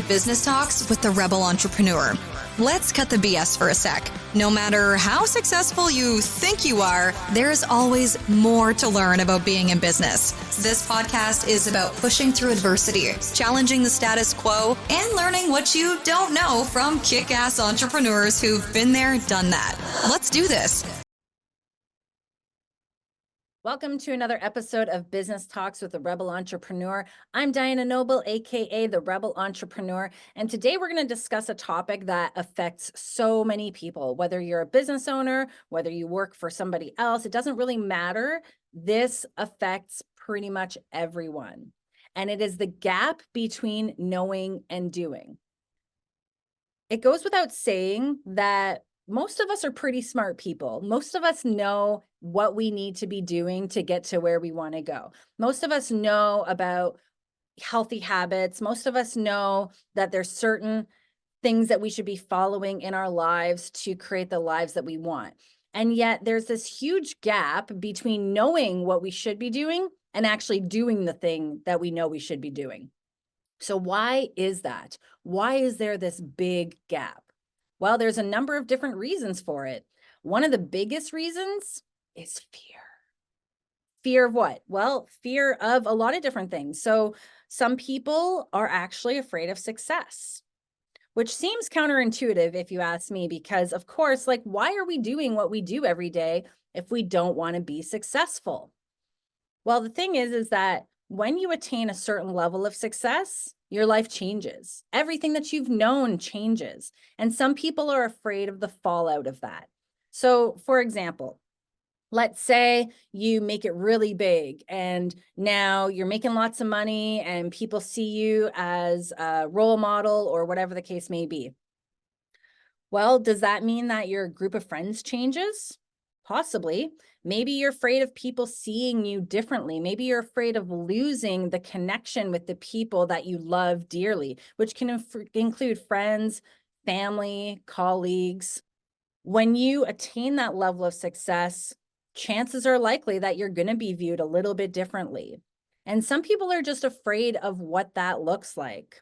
Business Talks with the Rebel Entrepreneur. Let's cut the BS for a sec. No matter how successful you think you are, there's always more to learn about being in business. This podcast is about pushing through adversity, challenging the status quo, and learning what you don't know from kick-ass entrepreneurs who've been there, done that. Let's do this. Welcome to another episode of Business Talks with the Rebel Entrepreneur. I'm Diana Noble, aka the Rebel Entrepreneur, and today we're going to discuss a topic that affects so many people. Whether you're a business owner, whether you work for somebody else, it doesn't really matter. This affects pretty much everyone, and it is the gap between knowing and doing. It goes without saying that most of us are pretty smart people. Most of us know what we need to be doing to get to where we want to go. Most of us know about healthy habits. Most of us know that there's certain things that we should be following in our lives to create the lives that we want. And yet there's this huge gap between knowing what we should be doing and actually doing the thing that we know we should be doing. So why is that? Why is there this big gap? Well, there's a number of different reasons for it. One of the biggest reasons is fear. Fear of what? Well, fear of a lot of different things. So some people are actually afraid of success, which seems counterintuitive if you ask me, because of course, like, why are we doing what we do every day if we don't want to be successful? Well, the thing is that when you attain a certain level of success, your life changes. Everything that you've known changes. And some people are afraid of the fallout of that. So, for example, let's say you make it really big and now you're making lots of money and people see you as a role model or whatever the case may be. Well, does that mean that your group of friends changes? Possibly. Maybe you're afraid of people seeing you differently. Maybe you're afraid of losing the connection with the people that you love dearly, which can include friends, family, colleagues. When you attain that level of success, chances are likely that you're going to be viewed a little bit differently. And some people are just afraid of what that looks like.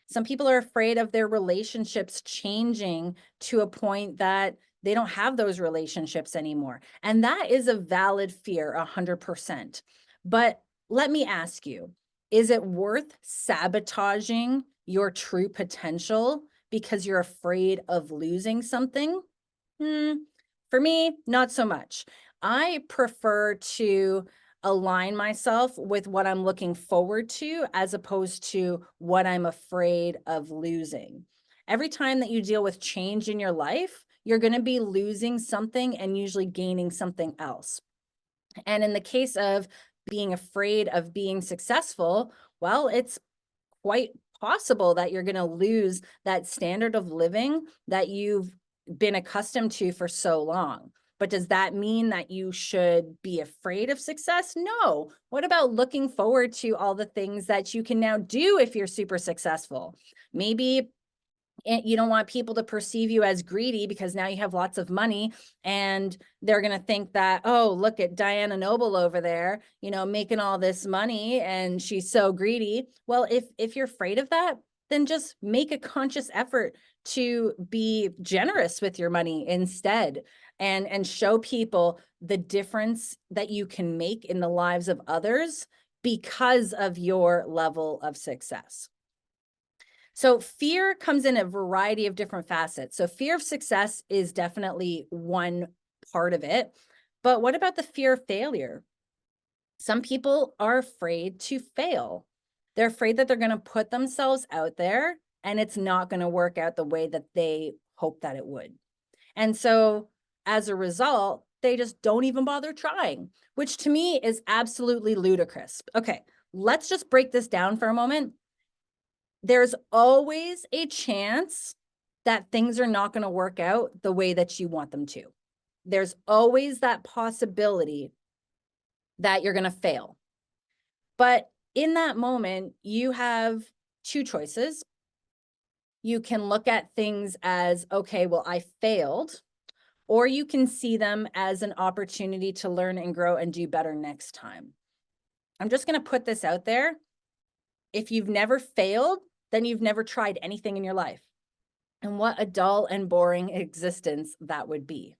Some people are afraid of their relationships changing to a point that they don't have those relationships anymore. And that is a valid fear, 100%. But let me ask you, is it worth sabotaging your true potential because you're afraid of losing something? For me, not so much. I prefer to align myself with what I'm looking forward to as opposed to what I'm afraid of losing. Every time that you deal with change in your life, you're going to be losing something and usually gaining something else. And in the case of being afraid of being successful, well, it's quite possible that you're going to lose that standard of living that you've been accustomed to for so long. But does that mean that you should be afraid of success? No. What about looking forward to all the things that you can now do if you're super successful? Maybe you don't want people to perceive you as greedy because now you have lots of money and they're going to think that, oh, look at Diana Noble over there, making all this money and she's so greedy. Well, if you're afraid of that, then just make a conscious effort to be generous with your money instead and show people the difference that you can make in the lives of others because of your level of success. So fear comes in a variety of different facets. So fear of success is definitely one part of it. But what about the fear of failure? Some people are afraid to fail. They're afraid that they're going to put themselves out there and it's not going to work out the way that they hope that it would. And so as a result, they just don't even bother trying, which to me is absolutely ludicrous. Okay, let's just break this down for a moment. There's always a chance that things are not going to work out the way that you want them to. There's always that possibility that you're going to fail. But in that moment, you have two choices. You can look at things as, okay, well, I failed, or you can see them as an opportunity to learn and grow and do better next time. I'm just going to put this out there. If you've never failed, then you've never tried anything in your life. And what a dull and boring existence that would be.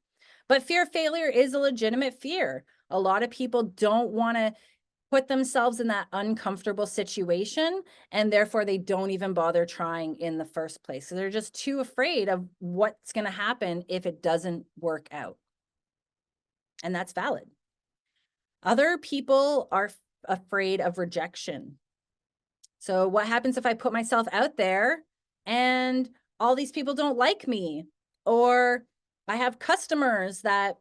But fear of failure is a legitimate fear. A lot of people don't want to put themselves in that uncomfortable situation, and therefore they don't even bother trying in the first place. So they're just too afraid of what's going to happen if it doesn't work out. And that's valid. Other people are afraid of rejection. So what happens if I put myself out there and all these people don't like me, or I have customers that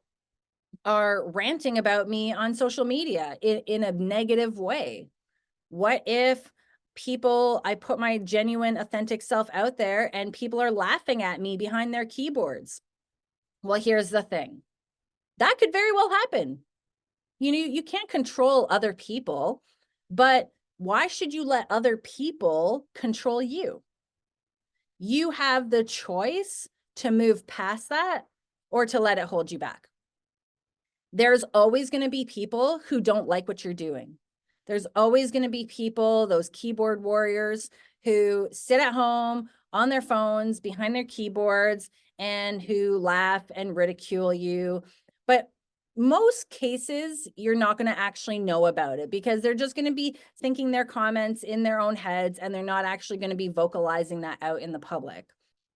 are ranting about me on social media in a negative way? What if I put my genuine, authentic self out there and people are laughing at me behind their keyboards? Well, here's the thing. That could very well happen. You can't control other people, but why should you let other people control you? You have the choice to move past that or to let it hold you back. There's always going to be people who don't like what you're doing. There's always going to be people, those keyboard warriors, who sit at home on their phones behind their keyboards and who laugh and ridicule you. But most cases, you're not going to actually know about it because they're just going to be thinking their comments in their own heads, and they're not actually going to be vocalizing that out in the public.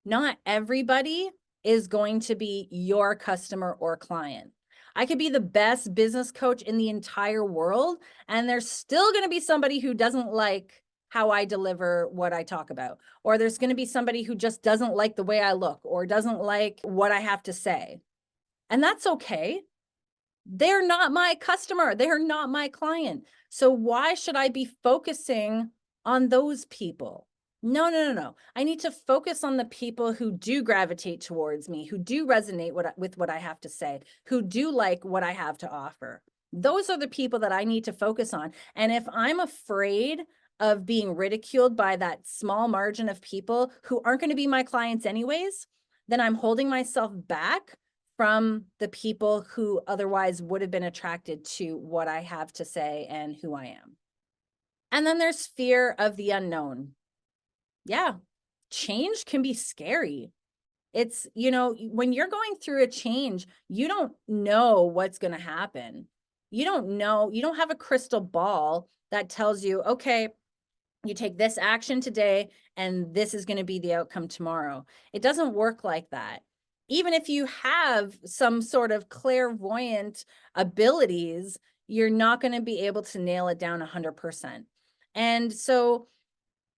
Not everybody is going to be your customer or client. I could be the best business coach in the entire world, and there's still going to be somebody who doesn't like how I deliver what I talk about. Or there's going to be somebody who just doesn't like the way I look or doesn't like what I have to say. And that's okay. They're not my customer. They are not my client. So why should I be focusing on those people? No. I need to focus on the people who do gravitate towards me, who do resonate with what I have to say, who do like what I have to offer. Those are the people that I need to focus on. And if I'm afraid of being ridiculed by that small margin of people who aren't going to be my clients anyways, then I'm holding myself back from the people who otherwise would have been attracted to what I have to say and who I am. And then there's fear of the unknown. Yeah, change can be scary. It's, when you're going through a change, you don't know what's going to happen. You don't have a crystal ball that tells you, okay, you take this action today and this is going to be the outcome tomorrow. It doesn't work like that. Even if you have some sort of clairvoyant abilities, you're not going to be able to nail it down 100%. And so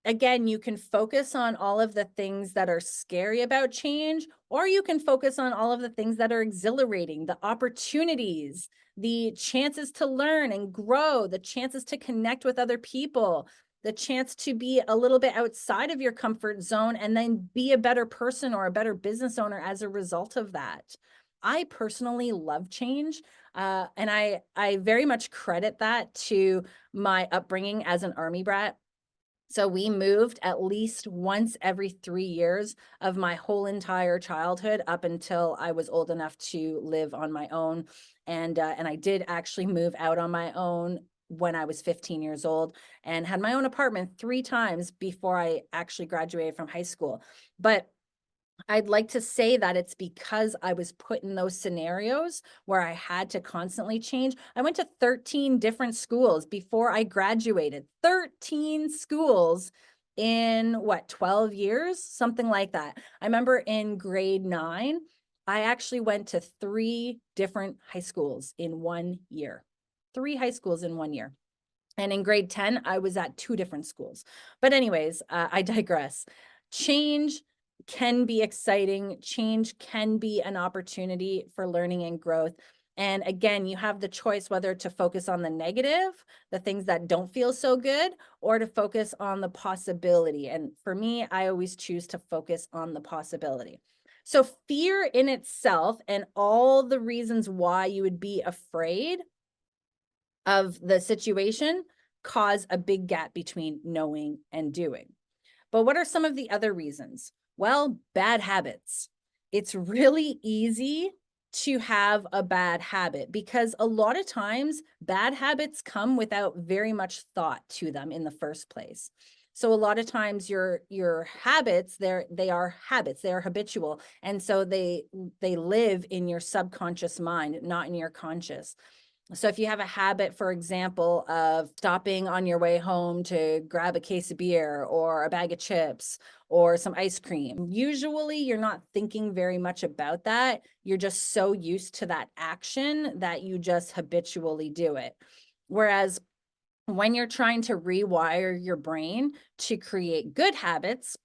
again, you can focus on all of the things that are scary about change, or you can focus on all of the things that are exhilarating, the opportunities, the chances to learn and grow, the chances to connect with other people, the chance to be a little bit outside of your comfort zone and then be a better person or a better business owner as a result of that. I personally love change. And I very much credit that to my upbringing as an Army brat. So we moved at least once every 3 years of my whole entire childhood up until I was old enough to live on my own. And I did actually move out on my own when I was 15 years old and had my own apartment 3 times before I actually graduated from high school. But I'd like to say that it's because I was put in those scenarios where I had to constantly change. I went to 13 different schools before I graduated. 13 schools in 12 years, something like that. I remember in grade 9, I actually went to 3 different high schools in 1 year. 3 high schools in 1 year. And in grade 10, I was at 2 different schools. But anyways, I digress. Change can be exciting. Change can be an opportunity for learning and growth. And again, you have the choice whether to focus on the negative, the things that don't feel so good, or to focus on the possibility. And for me, I always choose to focus on the possibility. So fear in itself and all the reasons why you would be afraid of the situation cause a big gap between knowing and doing. But what are some of the other reasons? Well, bad habits. It's really easy to have a bad habit because a lot of times bad habits come without very much thought to them in the first place. So a lot of times your habits, they are habits, they are habitual. And so they live in your subconscious mind, not in your conscious. So if you have a habit, for example, of stopping on your way home to grab a case of beer or a bag of chips or some ice cream, usually you're not thinking very much about that. You're just so used to that action that you just habitually do it. Whereas when you're trying to rewire your brain to create good habits,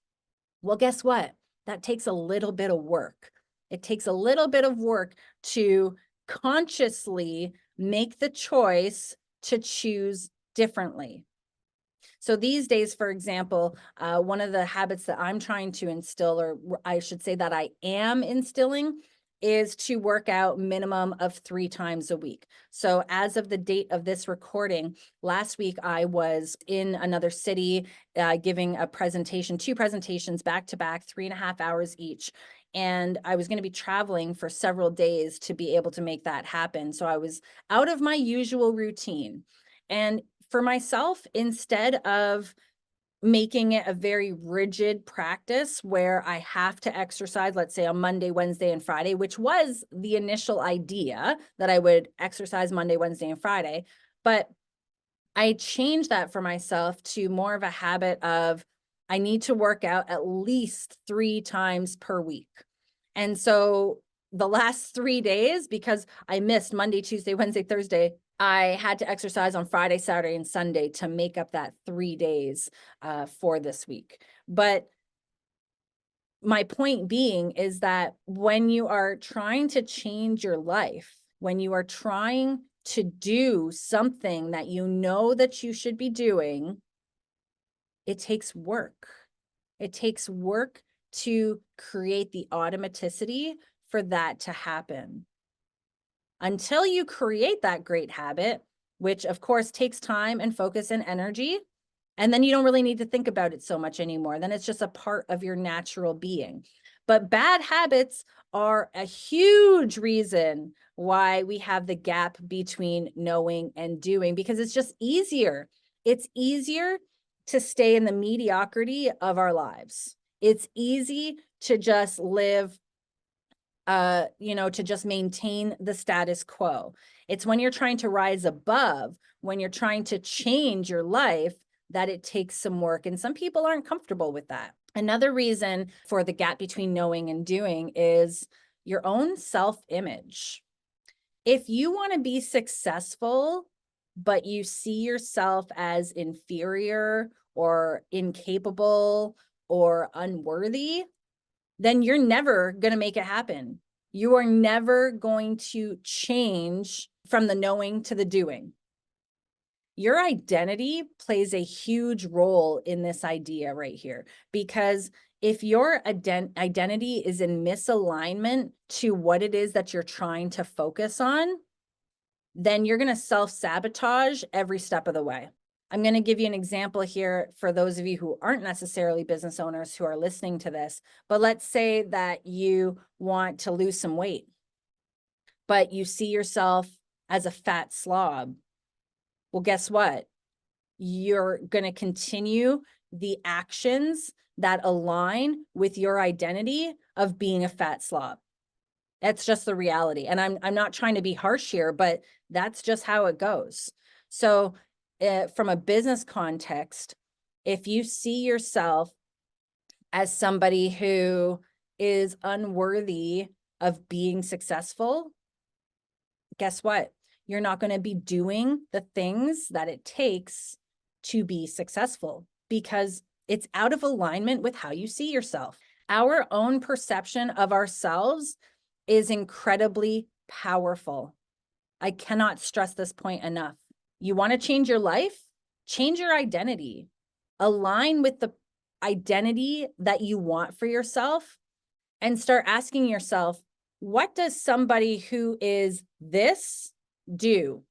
well, guess what? That takes a little bit of work. It takes a little bit of work to consciously make the choice to choose differently. So these days, for example, one of the habits that I'm trying to instill, or I should say that I am instilling, is to work out minimum of 3 times a week. So as of the date of this recording, last week I was in another city giving a presentation, 2 presentations back to back, 3.5 hours each. And I was going to be traveling for several days to be able to make that happen. So I was out of my usual routine. And for myself, instead of making it a very rigid practice where I have to exercise, let's say on Monday, Wednesday, and Friday, which was the initial idea that I would exercise Monday, Wednesday, and Friday. But I changed that for myself to more of a habit of I need to work out at least 3 times per week. And so the last 3 days, because I missed Monday, Tuesday, Wednesday, Thursday, I had to exercise on Friday, Saturday, and Sunday to make up that 3 days for this week. But my point being is that when you are trying to change your life, when you are trying to do something that you know that you should be doing, it takes work. It takes work to create the automaticity for that to happen. Until you create that great habit, which of course takes time and focus and energy, and then you don't really need to think about it so much anymore. Then it's just a part of your natural being. But bad habits are a huge reason why we have the gap between knowing and doing, because it's just easier. It's easier to stay in the mediocrity of our lives. It's easy to just live to just maintain the status quo. It's when you're trying to rise above, when you're trying to change your life, that it takes some work. And some people aren't comfortable with that. Another reason for the gap between knowing and doing is your own self-image. If you want to be successful, but you see yourself as inferior or incapable or unworthy, then you're never going to make it happen. You are never going to change from the knowing to the doing. Your identity plays a huge role in this idea right here, because if your identity is in misalignment to what it is that you're trying to focus on, then you're going to self-sabotage every step of the way. I'm going to give you an example here for those of you who aren't necessarily business owners who are listening to this. But let's say that you want to lose some weight, but you see yourself as a fat slob. Well, guess what? You're going to continue the actions that align with your identity of being a fat slob. That's just the reality. And I'm not trying to be harsh here, but that's just how it goes. So from a business context, if you see yourself as somebody who is unworthy of being successful, guess what? You're not going to be doing the things that it takes to be successful, because it's out of alignment with how you see yourself. Our own perception of ourselves is incredibly powerful. I cannot stress this point enough. You want to change your life? Change your identity. Align with the identity that you want for yourself and start asking yourself, what does somebody who is this do?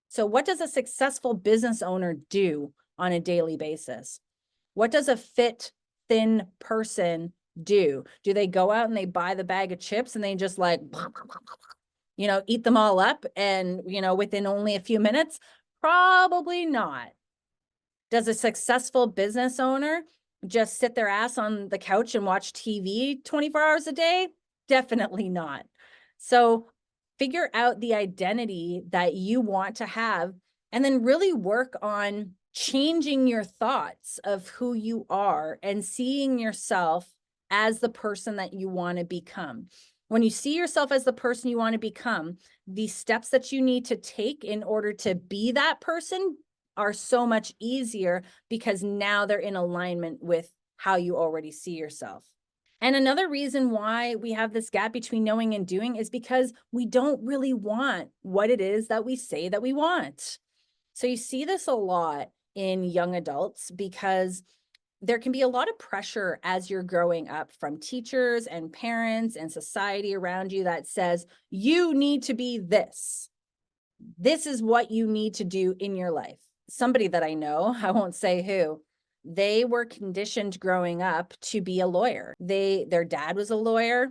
So what does a successful business owner do on a daily basis? What does a fit, thin person do? Do they go out and they buy the bag of chips and they just like, eat them all up and, within only a few minutes? Probably not. Does a successful business owner just sit their ass on the couch and watch TV 24 hours a day? Definitely not. So figure out the identity that you want to have and then really work on changing your thoughts of who you are and seeing yourself as the person that you want to become. When you see yourself as the person you want to become, the steps that you need to take in order to be that person are so much easier because now they're in alignment with how you already see yourself. And another reason why we have this gap between knowing and doing is because we don't really want what it is that we say that we want. So you see this a lot in young adults because there can be a lot of pressure as you're growing up from teachers and parents and society around you that says, you need to be this. This is what you need to do in your life. Somebody that I know, I won't say who, they were conditioned growing up to be a lawyer. Their dad was a lawyer,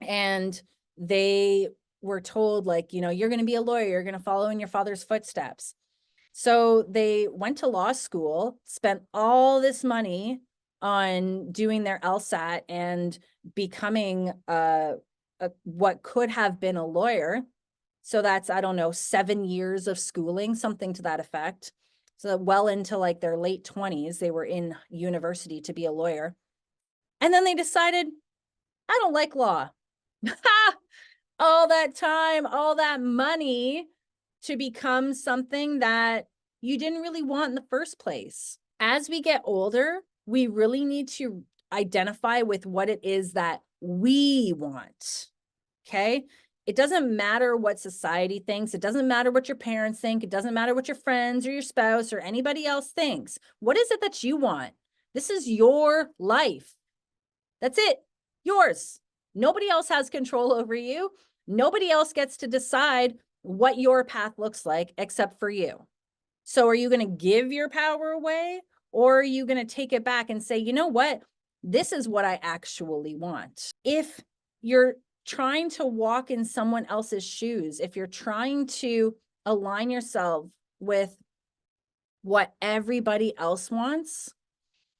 and they were told, like, you're going to be a lawyer, you're going to follow in your father's footsteps. So they went to law school, spent all this money on doing their LSAT and becoming what could have been a lawyer. So that's, I don't know, 7 years of schooling, something to that effect. So well into like their late 20s, they were in university to be a lawyer. And then they decided, I don't like law. All that time, all that money to become something that you didn't really want in the first place. As we get older, we really need to identify with what it is that we want. Okay? It doesn't matter what society thinks. It doesn't matter what your parents think. It doesn't matter what your friends or your spouse or anybody else thinks. What is it that you want? This is your life. That's it. Yours. Nobody else has control over you. Nobody else gets to decide what your path looks like except for you. So are you going to give your power away, or are you going to take it back and say, you know what? This is what I actually want. If you're trying to walk in someone else's shoes, if you're trying to align yourself with what everybody else wants,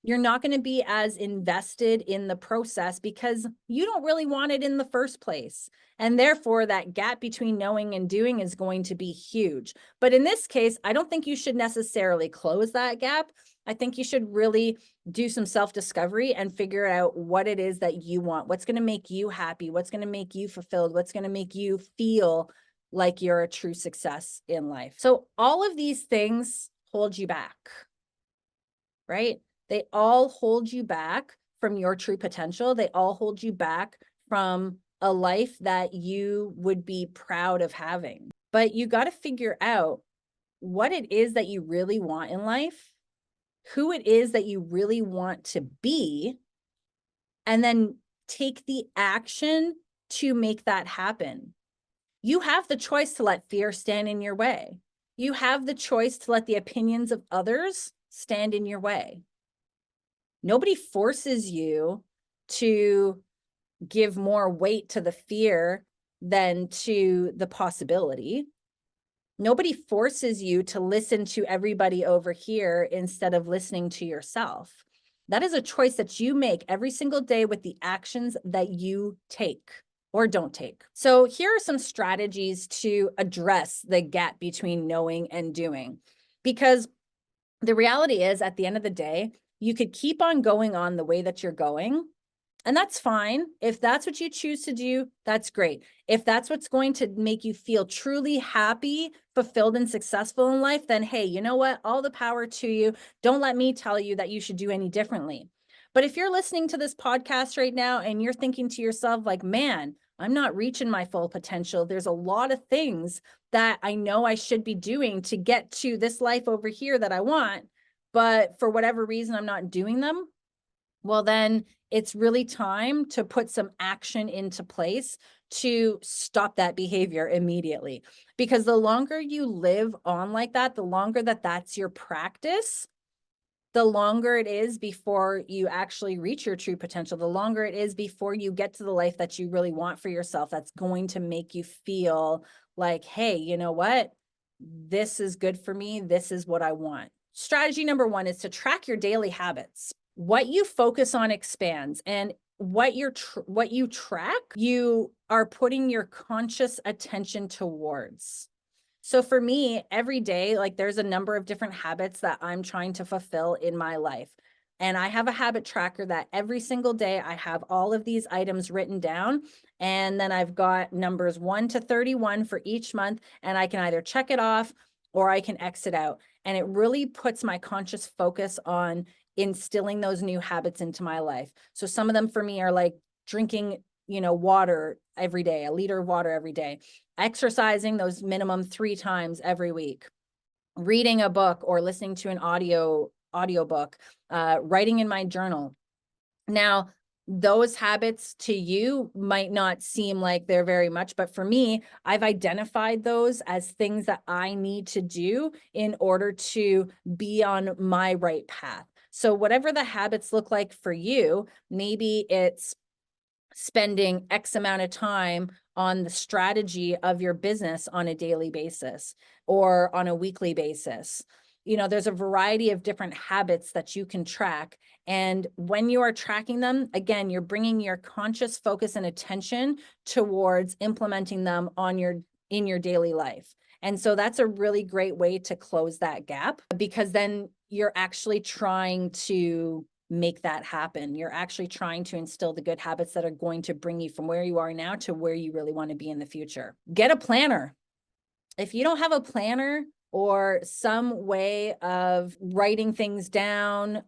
you're not going to be as invested in the process because you don't really want it in the first place. And therefore, that gap between knowing and doing is going to be huge. But in this case, I don't think you should necessarily close that gap. I think you should really do some self-discovery and figure out what it is that you want, what's going to make you happy, what's going to make you fulfilled, what's going to make you feel like you're a true success in life. So all of these things hold you back, right? They all hold you back from your true potential. They all hold you back from a life that you would be proud of having. But you got to figure out what it is that you really want in life, who it is that you really want to be, and then take the action to make that happen. You have the choice to let fear stand in your way. You have the choice to let the opinions of others stand in your way. Nobody forces you to give more weight to the fear than to the possibility. Nobody forces you to listen to everybody over here instead of listening to yourself. That is a choice that you make every single day with the actions that you take or don't take. So here are some strategies to address the gap between knowing and doing. Because the reality is, at the end of the day, you could keep on going on the way that you're going, and that's fine. If that's what you choose to do, that's great. If that's what's going to make you feel truly happy, fulfilled, and successful in life, then hey, you know what? All the power to you. Don't let me tell you that you should do any differently. But if you're listening to this podcast right now and you're thinking to yourself like, man, I'm not reaching my full potential. There's a lot of things that I know I should be doing to get to this life over here that I want, but for whatever reason, I'm not doing them. Well, then it's really time to put some action into place to stop that behavior immediately. Because the longer you live on like that, the longer that that's your practice, the longer it is before you actually reach your true potential, the longer it is before you get to the life that you really want for yourself, that's going to make you feel like, hey, you know what? This is good for me. This is what I want. strategy number one is to track your daily habits. What you focus on expands, and what you track, you are putting your conscious attention towards. So for me, every day, like there's a number of different habits that I'm trying to fulfill in my life. And I have a habit tracker that every single day I have all of these items written down. And then I've got numbers 1 to 31 for each month. And I can either check it off or I can X it out. And it really puts my conscious focus on instilling those new habits into my life. So some of them for me are like drinking, water every day, a liter of water every day, exercising those minimum 3 times every week, reading a book or listening to an audiobook, writing in my journal. Now, those habits to you might not seem like they're very much, but for me, I've identified those as things that I need to do in order to be on my right path. So whatever the habits look like for you, maybe it's spending X amount of time on the strategy of your business on a daily basis or on a weekly basis. There's a variety of different habits that you can track. And when you are tracking them, again, you're bringing your conscious focus and attention towards implementing them in your daily life. And so that's a really great way to close that gap, because then you're actually trying to make that happen. You're actually trying to instill the good habits that are going to bring you from where you are now to where you really want to be in the future. Get a planner. If you don't have a planner or some way of writing things down,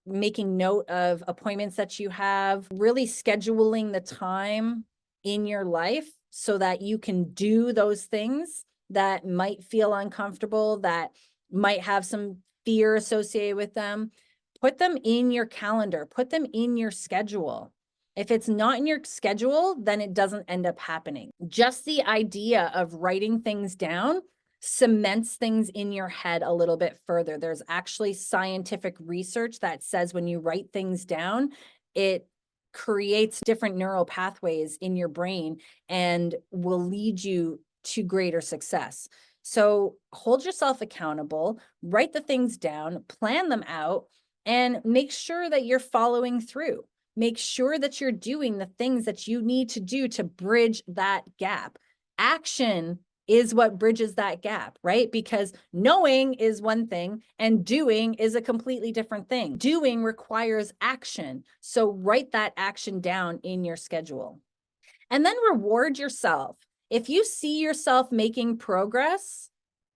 making note of appointments that you have, really scheduling the time in your life so that you can do those things that might feel uncomfortable, that might have some fear associated with them. Put them in your calendar, put them in your schedule. If it's not in your schedule, then it doesn't end up happening. Just the idea of writing things down cements things in your head a little bit further. There's actually scientific research that says when you write things down, it creates different neural pathways in your brain and will lead you to greater success. So hold yourself accountable, write the things down, plan them out, and make sure that you're following through. Make sure that you're doing the things that you need to do to bridge that gap. Action is what bridges that gap, right? Because knowing is one thing and doing is a completely different thing. Doing requires action. So write that action down in your schedule. And then reward yourself. If you see yourself making progress,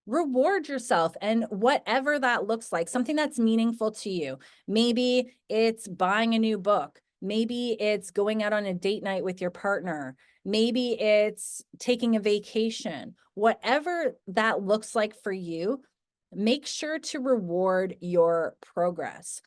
reward yourself, and whatever that looks like, something that's meaningful to you. Maybe it's buying a new book. Maybe it's going out on a date night with your partner. Maybe it's taking a vacation. Whatever that looks like for you, make sure to reward your progress.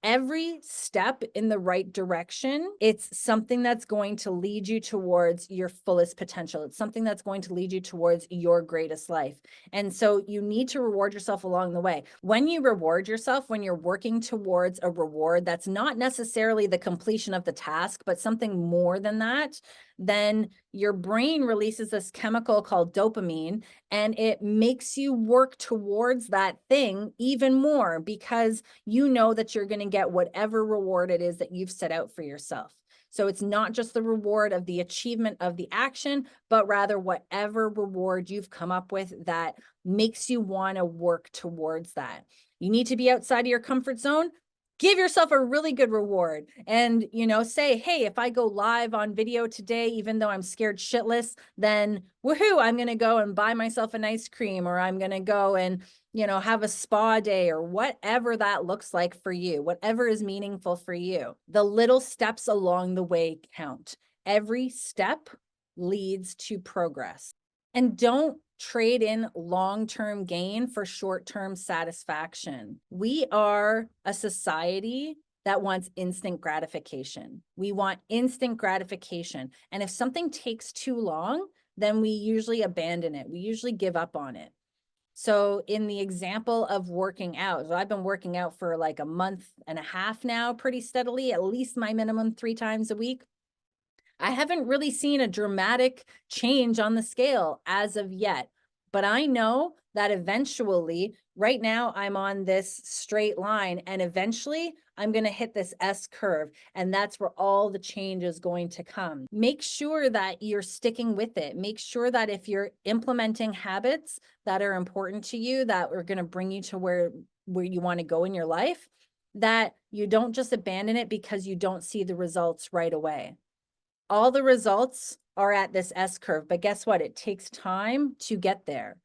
Every step in the right direction, it's something that's going to lead you towards your fullest potential. It's something that's going to lead you towards your greatest life. And so you need to reward yourself along the way. When you reward yourself, when you're working towards a reward that's not necessarily the completion of the task, but something more than that, then your brain releases this chemical called dopamine, and it makes you work towards that thing even more because you know that you're going to get whatever reward it is that you've set out for yourself. So it's not just the reward of the achievement of the action, but rather whatever reward you've come up with that makes you want to work towards that. You need to be outside of your comfort zone. Give yourself a really good reward and, say, hey, if I go live on video today, even though I'm scared shitless, then woohoo, I'm going to go and buy myself an ice cream, or I'm going to go and, have a spa day, or whatever that looks like for you, whatever is meaningful for you. The little steps along the way count. Every step leads to progress. And don't trade in long-term gain for short-term satisfaction. We are a society that wants instant gratification. We want instant gratification. And if something takes too long, then we usually abandon it. We usually give up on it. So in the example of working out, so I've been working out for like a month and a half now, pretty steadily, at least my minimum 3 times a week. I haven't really seen a dramatic change on the scale as of yet, But I know that eventually, right now, I'm on this straight line, and eventually I'm going to hit this S curve, and that's where all the change is going to come. Make sure that you're sticking with it. Make sure that if you're implementing habits that are important to you, that are going to bring you to where you want to go in your life, that you don't just abandon it because you don't see the results right away. All the results are at this S curve, but guess what? It takes time to get there.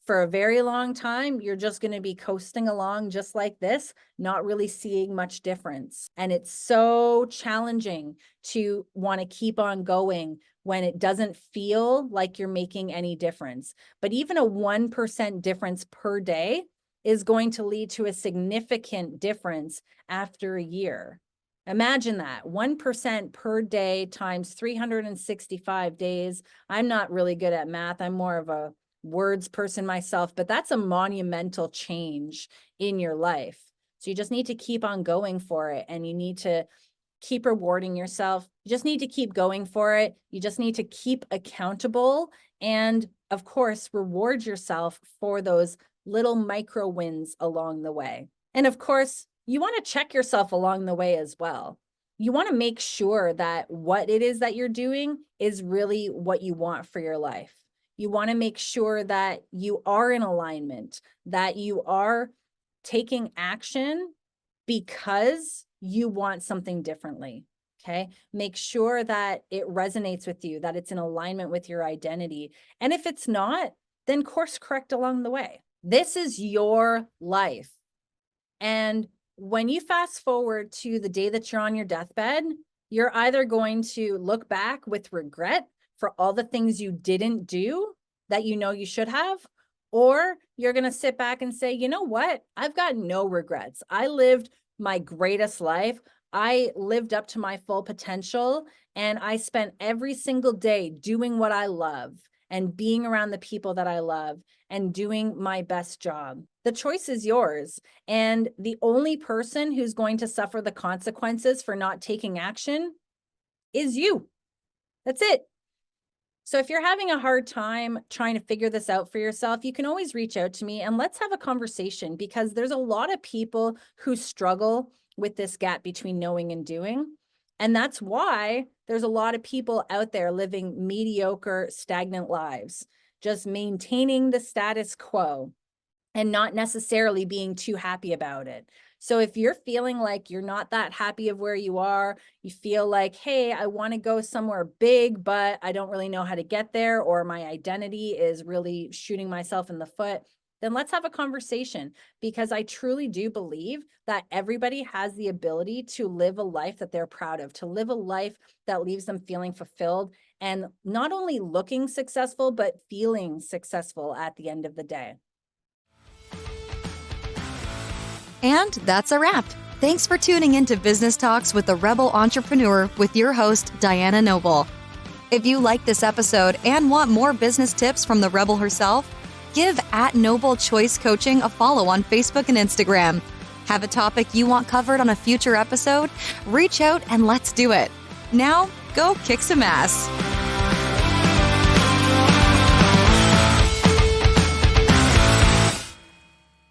For a very long time, you're just going to be coasting along just like this, not really seeing much difference. And it's so challenging to want to keep on going when it doesn't feel like you're making any difference. But even a 1% difference per day is going to lead to a significant difference after a year. Imagine that 1% per day times 365 days. I'm not really good at math. I'm more of a words person myself, but that's a monumental change in your life. So you just need to keep on going for it, and you need to keep rewarding yourself. You just need to keep going for it. You just need to keep accountable, and of course, reward yourself for those little micro wins along the way. And of course, you want to check yourself along the way as well. You want to make sure that what it is that you're doing is really what you want for your life. You want to make sure that you are in alignment, that you are taking action because you want something differently. Okay. Make sure that it resonates with you, that it's in alignment with your identity. And if it's not, then course correct along the way. This is your life. And when you fast forward to the day that you're on your deathbed, you're either going to look back with regret for all the things you didn't do that you know you should have, or you're going to sit back and say, you know what? I've got no regrets. I lived my greatest life. I lived up to my full potential, and I spent every single day doing what I love and being around the people that I love and doing my best job. The choice is yours. And the only person who's going to suffer the consequences for not taking action is you. That's it. So if you're having a hard time trying to figure this out for yourself, you can always reach out to me and let's have a conversation, because there's a lot of people who struggle with this gap between knowing and doing. And that's why there's a lot of people out there living mediocre, stagnant lives, just maintaining the status quo and not necessarily being too happy about it. So if you're feeling like you're not that happy of where you are, you feel like, hey, I want to go somewhere big, but I don't really know how to get there, or my identity is really shooting myself in the foot, then let's have a conversation, because I truly do believe that everybody has the ability to live a life that they're proud of, to live a life that leaves them feeling fulfilled and not only looking successful, but feeling successful at the end of the day. And that's a wrap. Thanks for tuning in to Business Talks with the Rebel Entrepreneur with your host, Diana Noble. If you like this episode and want more business tips from the Rebel herself, give @Noble Choice Coaching a follow on Facebook and Instagram. Have a topic you want covered on a future episode? Reach out and let's do it. Now, go kick some ass.